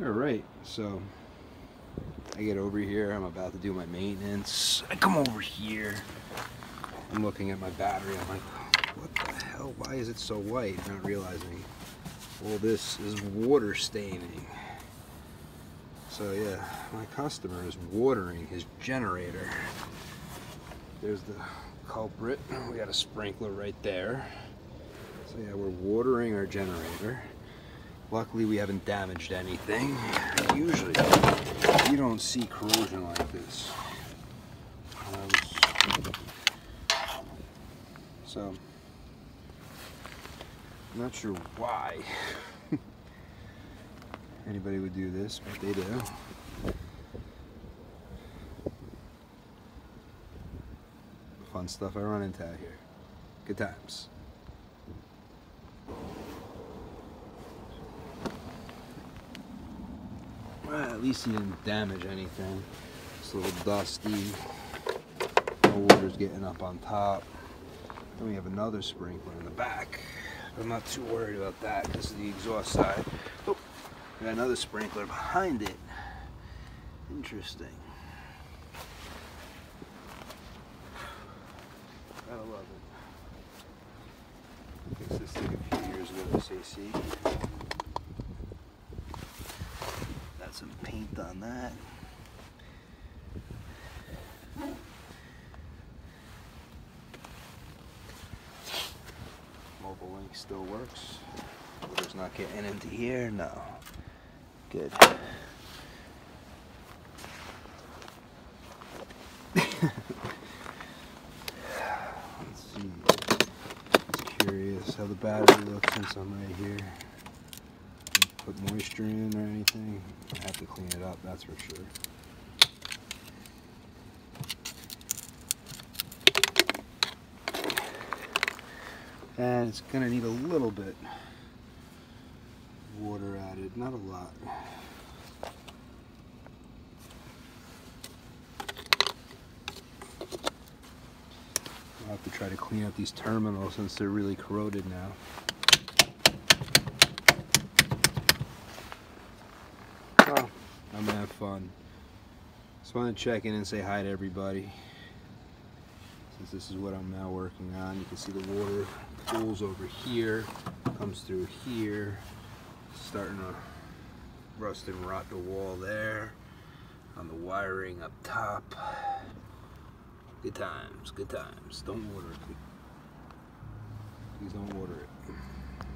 Alright, so I get over here, I'm about to do my maintenance. I come over here, I'm looking at my battery, I'm like, what the hell, why is it so white? Not realizing all this is water staining. So yeah, my customer is watering his generator. There's the culprit. We got a sprinkler right there. So yeah, we're watering our generator. Luckily we haven't damaged anything. Usually you don't see corrosion like this. So I'm not sure why anybody would do this, but they do. Fun stuff I run into out here. Good times. Well, at least he didn't damage anything. It's a little dusty. The water's getting up on top. Then we have another sprinkler in the back. I'm not too worried about that because of the exhaust side. Oh, we got another sprinkler behind it. Interesting. Gotta love it. Fixed this thing a few years ago, this AC. Got some paint on that. Mobile link still works. Water's not getting into here, no. Good. Let's see. Just curious how the battery looks since I'm right here. Put moisture in or anything. I have to clean it up, that's for sure. And it's gonna need a little bit of water added, not a lot. I'll have to try to clean up these terminals since they're really corroded now. Well, I'm gonna have fun. Just want to check in and say hi to everybody. Since this is what I'm now working on, you can see the water pools over here, comes through here, starting to rust and rot the wall there, on the wiring up top. Good times, good times. Don't water it. Please don't water it.